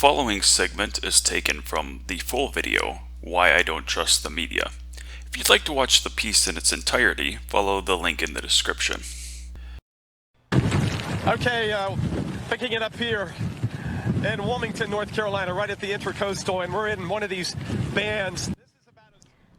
following segment is taken from the full video, Why I Don't Trust the Media. If you'd like to watch the piece in its entirety, follow the link in the description. Okay, picking it up here in Wilmington, North Carolina, right at the Intracoastal, and we're in one of these bands.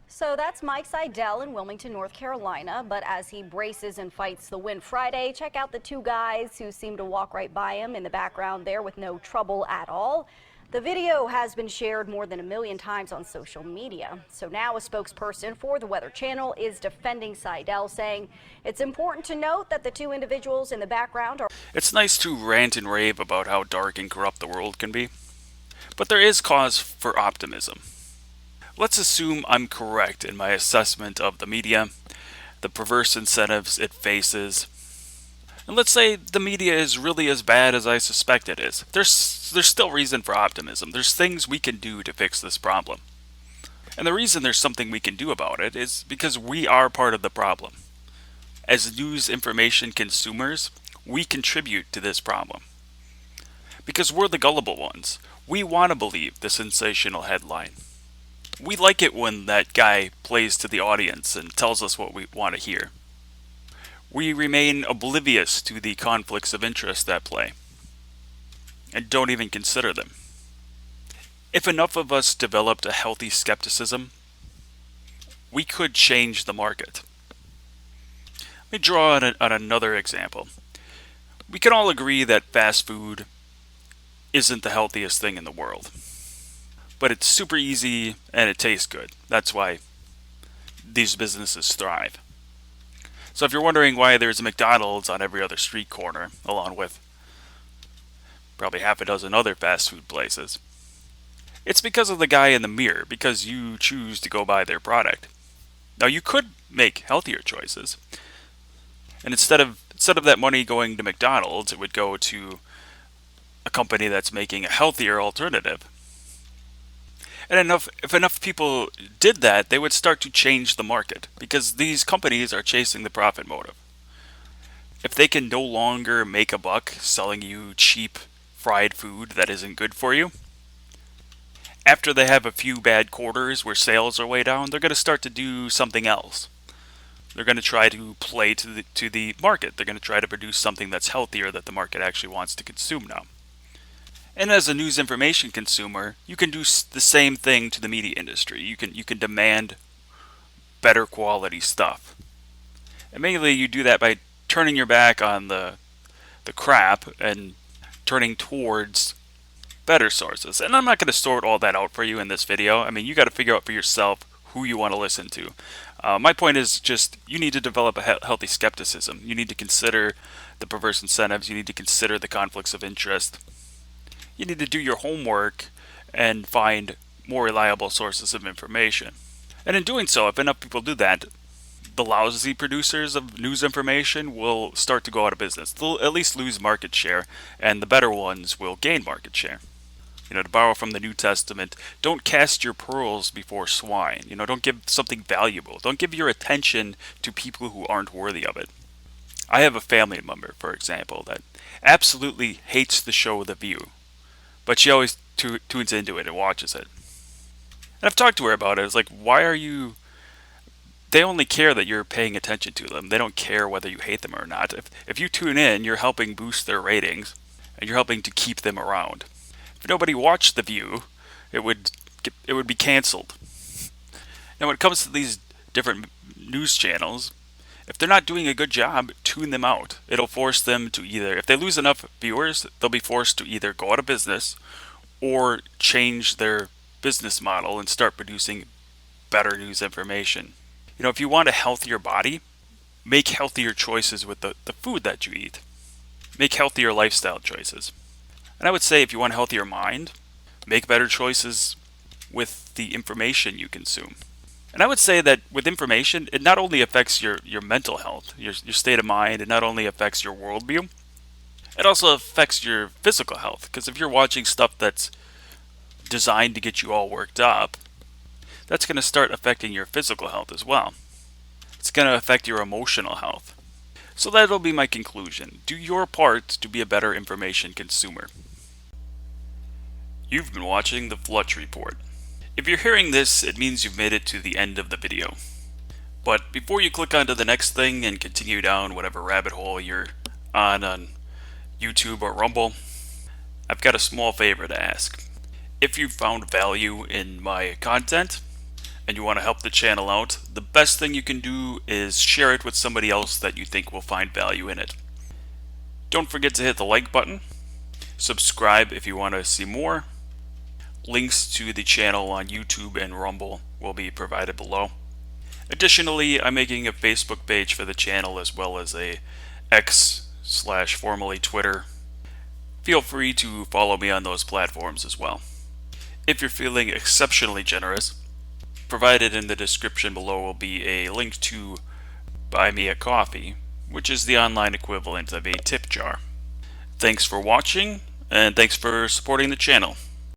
So that's Mike Seidel in Wilmington, North Carolina, but as he braces and fights the wind Friday, check out the two guys who seem to walk right by him in the background there with no trouble at all. The video has been shared more than 1 million times on social media. So now a spokesperson for the Weather Channel is defending Seidel, saying it's important to note that the two individuals in the background are... It's nice to rant and rave about how dark and corrupt the world can be, but there is cause for optimism. Let's assume I'm correct in my assessment of the media, the perverse incentives it faces, and let's say the media is really as bad as I suspect it is. There's still reason for optimism. There's things we can do to fix this problem. And the reason there's something we can do about it is because we are part of the problem. As news information consumers, we contribute to this problem. Because we're the gullible ones. We want to believe the sensational headline. We like it when that guy plays to the audience and tells us what we want to hear. We remain oblivious to the conflicts of interest at play, and don't even consider them. If enough of us developed a healthy skepticism, we could change the market. Let me draw on another example. We can all agree that fast food isn't the healthiest thing in the world. But it's super easy and it tastes good. That's why these businesses thrive. So if you're wondering why there's a McDonald's on every other street corner, along with probably half a dozen other fast food places, it's because of the guy in the mirror, because you choose to go buy their product. Now you could make healthier choices, and instead of that money going to McDonald's, it would go to a company that's making a healthier alternative. And if enough people did that, they would start to change the market, because these companies are chasing the profit motive. If they can no longer make a buck selling you cheap fried food that isn't good for you, after they have a few bad quarters where sales are way down, they're going to start to do something else. They're going to try to play to the market. They're going to try to produce something that's healthier that the market actually wants to consume now. And as a news information consumer, you can do the same thing to the media industry. You can demand better quality stuff. And mainly you do that by turning your back on the crap and turning towards better sources. And I'm not going to sort all that out for you in this video. I mean, you got to figure out for yourself who you want to listen to. My point is just you need to develop a healthy skepticism. You need to consider the perverse incentives. You need to consider the conflicts of interest. You need to do your homework and find more reliable sources of information. And in doing so, if enough people do that, the lousy producers of news information will start to go out of business. They'll at least lose market share, and the better ones will gain market share. To borrow from the New Testament, don't cast your pearls before swine. Don't give something valuable. Don't give your attention to people who aren't worthy of it. I have a family member, for example, that absolutely hates the show The View. But she always tunes into it and watches it. And I've talked to her about it. It's like, why are you... They only care that you're paying attention to them. They don't care whether you hate them or not. If you tune in, you're helping boost their ratings, and you're helping to keep them around. If nobody watched The View, it would be canceled. Now, when it comes to these different news channels, if they're not doing a good job, tune them out. It'll force them to either, if they lose enough viewers, they'll be forced to either go out of business or change their business model and start producing better news information. If you want a healthier body, make healthier choices with the food that you eat. Make healthier lifestyle choices. And I would say if you want a healthier mind, make better choices with the information you consume. And I would say that with information, it not only affects your mental health, your state of mind, it not only affects your worldview, it also affects your physical health. Because if you're watching stuff that's designed to get you all worked up, that's going to start affecting your physical health as well. It's going to affect your emotional health. So that'll be my conclusion. Do your part to be a better information consumer. You've been watching the Fletch Report. If you're hearing this, it means you've made it to the end of the video. But before you click onto the next thing and continue down whatever rabbit hole you're on YouTube or Rumble, I've got a small favor to ask. If you found value in my content and you want to help the channel out, the best thing you can do is share it with somebody else that you think will find value in it. Don't forget to hit the like button, subscribe if you want to see more. Links to the channel on YouTube and Rumble will be provided below. Additionally, I'm making a Facebook page for the channel as well as a X/formerly Twitter. Feel free to follow me on those platforms as well. If you're feeling exceptionally generous, provided in the description below will be a link to Buy Me a Coffee, which is the online equivalent of a tip jar. Thanks for watching, and thanks for supporting the channel.